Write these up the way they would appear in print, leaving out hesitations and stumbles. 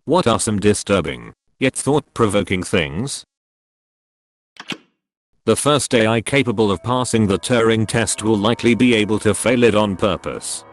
What are some disturbing, yet thought-provoking things? The first AI capable of passing the Turing test will likely be able to fail it on purpose.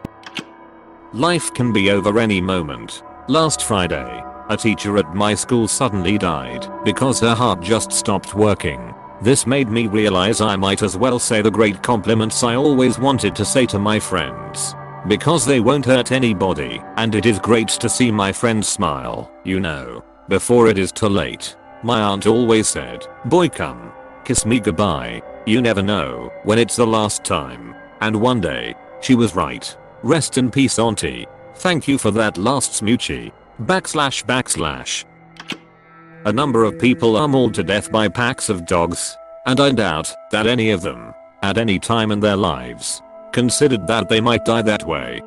Life can be over any moment. Last Friday, a teacher at my school suddenly died because her heart just stopped working. This made me realize I might as well say the great compliments I always wanted to say to my friends. Because they won't hurt anybody, and it is great to see my friends smile, you know, before it is too late. My aunt always said, "Boy, come, kiss me goodbye. You never know when it's the last time." And one day, she was right. Rest in peace, auntie. Thank you for that last smoochie. //. A number of people are mauled to death by packs of dogs, and I doubt that any of them, at any time in their lives, considered that they might die that way.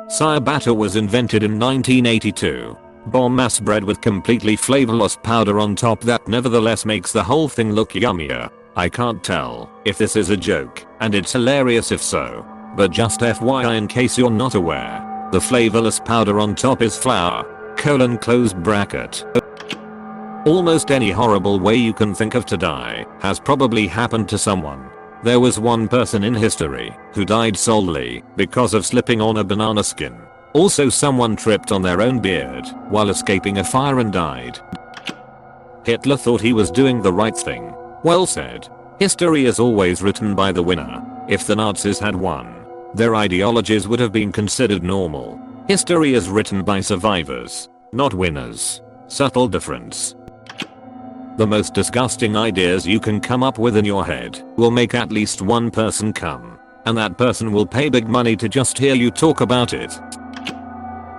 Ciabatta was invented in 1982. Bomb mass bread with completely flavorless powder on top that nevertheless makes the whole thing look yummier. I can't tell if this is a joke, and it's hilarious if so. But just FYI in case you're not aware, the flavorless powder on top is flour, close bracket. Almost any horrible way you can think of to die has probably happened to someone. There was one person in history who died solely because of slipping on a banana skin. Also, someone tripped on their own beard while escaping a fire and died. Hitler thought he was doing the right thing. Well said. History is always written by the winner. If the Nazis had won, their ideologies would have been considered normal. History is written by survivors, not winners. Subtle difference. The most disgusting ideas you can come up with in your head will make at least one person come, and that person will pay big money to just hear you talk about it.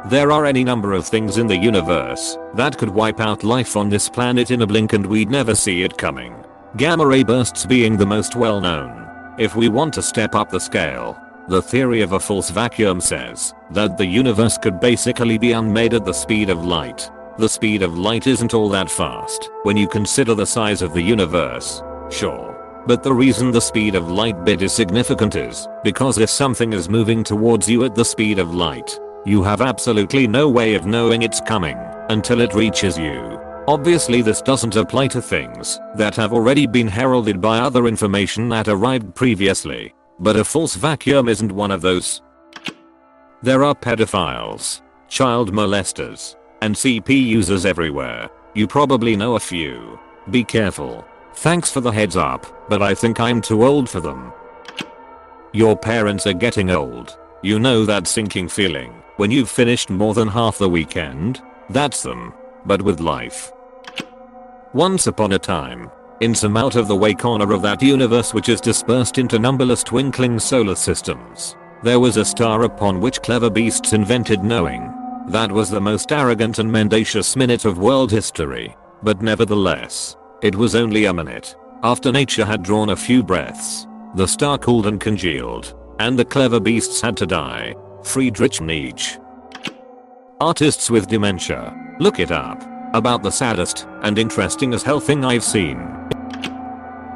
There are any number of things in the universe that could wipe out life on this planet in a blink and we'd never see it coming. Gamma ray bursts being the most well known. If we want to step up the scale, the theory of a false vacuum says that the universe could basically be unmade at the speed of light. The speed of light isn't all that fast when you consider the size of the universe, sure. But the reason the speed of light bit is significant is because if something is moving towards you at the speed of light, you have absolutely no way of knowing it's coming until it reaches you. Obviously this doesn't apply to things that have already been heralded by other information that arrived previously. But a false vacuum isn't one of those. There are pedophiles, child molesters, and CP users everywhere. You probably know a few. Be careful. Thanks for the heads up, but I think I'm too old for them. Your parents are getting old. You know that sinking feeling when you've finished more than half the weekend? That's them, but with life. Once upon a time, in some out of the way corner of that universe which is dispersed into numberless twinkling solar systems, there was a star upon which clever beasts invented knowing. That was the most arrogant and mendacious minute of world history, but nevertheless, it was only a minute. After nature had drawn a few breaths, the star cooled and congealed, and the clever beasts had to die. Friedrich Nietzsche. Artists with dementia. Look it up. About the saddest and interesting as hell thing I've seen.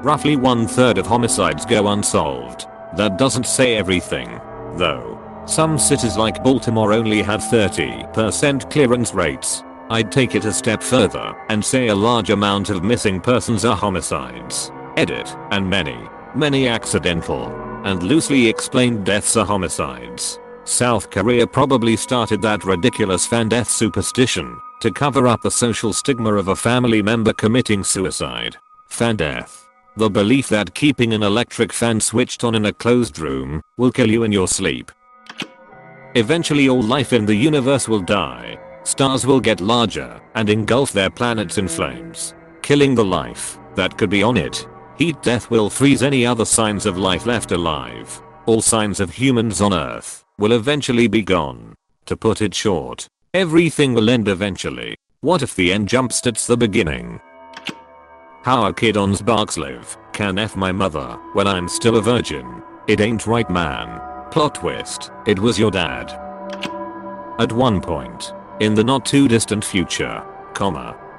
Roughly 1/3 of homicides go unsolved. That doesn't say everything, though. Some cities like Baltimore only have 30% clearance rates. I'd take it a step further and say a large amount of missing persons are homicides. Edit. And many accidental and loosely explained deaths are homicides. South Korea probably started that ridiculous fan death superstition to cover up the social stigma of a family member committing suicide. Fan death. The belief that keeping an electric fan switched on in a closed room will kill you in your sleep. Eventually all life in the universe will die. Stars will get larger and engulf their planets in flames, killing the life that could be on it. Heat death will freeze any other signs of life left alive. All signs of humans on Earth will eventually be gone. To put it short, everything will end eventually. What if the end jumpstarts the beginning? How a kid on Sparks live can F my mother when I'm still a virgin. It ain't right, man. Plot twist, it was your dad. At one point, in the not too distant future,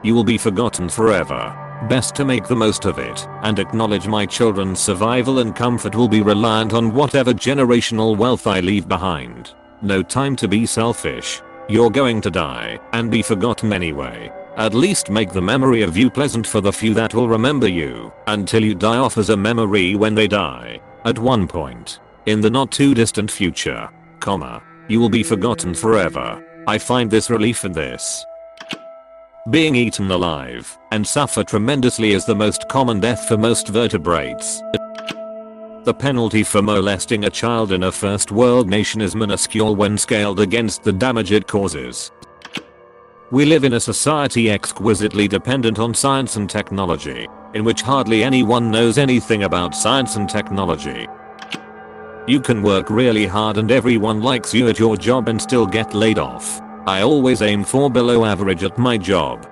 you will be forgotten forever. Best to make the most of it and acknowledge my children's survival and comfort will be reliant on whatever generational wealth I leave behind. No time to be selfish. You're going to die and be forgotten anyway. At least make the memory of you pleasant for the few that will remember you until you die off as a memory when they die. At one point in the not too distant future, you will be forgotten forever. I find this relief in this. Being eaten alive and suffer tremendously is the most common death for most vertebrates. The penalty for molesting a child in a first world nation is minuscule when scaled against the damage it causes. We live in a society exquisitely dependent on science and technology, in which hardly anyone knows anything about science and technology. You can work really hard and everyone likes you at your job and still get laid off. I always aim for below average at my job.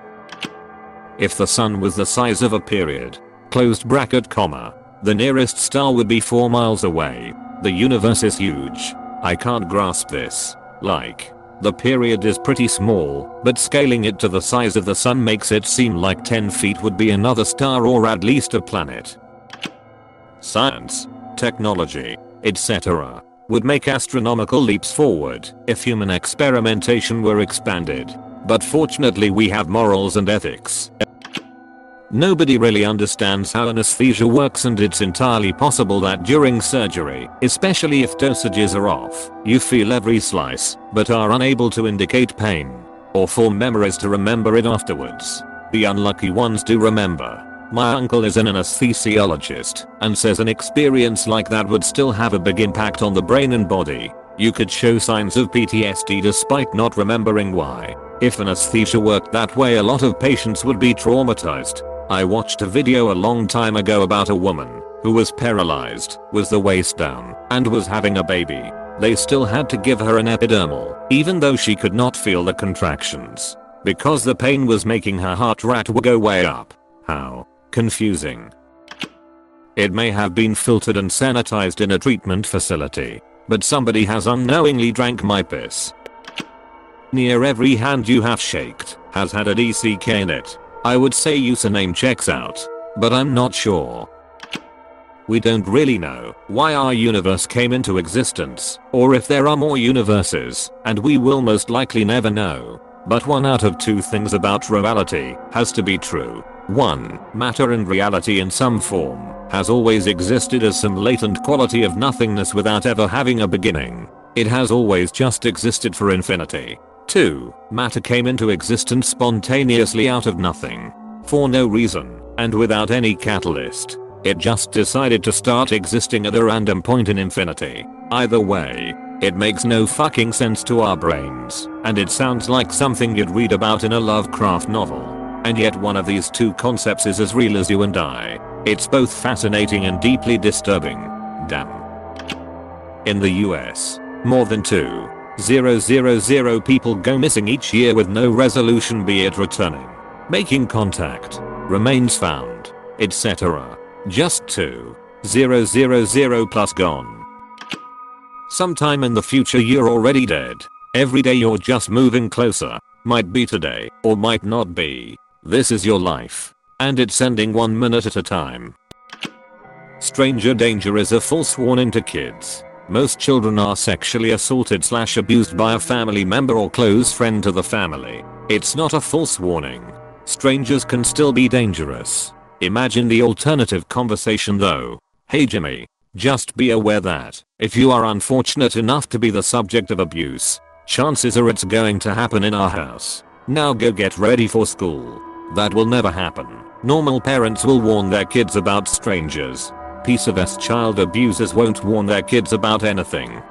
If the sun was the size of a period, the nearest star would be 4 miles away. The universe is huge. I can't grasp this. Like, the period is pretty small, but scaling it to the size of the sun makes it seem like 10 feet would be another star or at least a planet. Science, technology, etc. would make astronomical leaps forward if human experimentation were expanded. But fortunately we have morals and ethics. Nobody really understands how anesthesia works, and it's entirely possible that during surgery, especially if dosages are off, you feel every slice, but are unable to indicate pain or form memories to remember it afterwards. The unlucky ones do remember. My uncle is an anesthesiologist and says an experience like that would still have a big impact on the brain and body. You could show signs of PTSD despite not remembering why. If anesthesia worked that way, a lot of patients would be traumatized. I watched a video a long time ago about a woman who was paralyzed with the waist down and was having a baby. They still had to give her an epidural, even though she could not feel the contractions, because the pain was making her heart rate go way up. How confusing. It may have been filtered and sanitized in a treatment facility, but somebody has unknowingly drank my piss. Near every hand you have shaked has had a DCK in it. I would say username checks out, but I'm not sure. We don't really know why our universe came into existence, or if there are more universes, and we will most likely never know. But one out of two things about reality has to be true. 1. Matter and reality in some form has always existed as some latent quality of nothingness without ever having a beginning. It has always just existed for infinity. 2. Matter came into existence spontaneously out of nothing, for no reason, and without any catalyst. It just decided to start existing at a random point in infinity. Either way, it makes no fucking sense to our brains, and it sounds like something you'd read about in a Lovecraft novel. And yet one of these two concepts is as real as you and I. It's both fascinating and deeply disturbing. Damn. In the US, more than 2,000 people go missing each year with no resolution, be it returning, making contact, remains found, etc. Just 2,000 plus gone. Sometime in the future you're already dead. Every day you're just moving closer. Might be today, or might not be. This is your life, and it's ending 1 minute at a time. Stranger danger is a false warning to kids. Most children are sexually assaulted/abused by a family member or close friend to the family. It's not a false warning. Strangers can still be dangerous. Imagine the alternative conversation though. Hey Jimmy, just be aware that if you are unfortunate enough to be the subject of abuse, chances are it's going to happen in our house. Now go get ready for school. That will never happen. Normal parents will warn their kids about strangers. Piece of child abusers won't warn their kids about anything.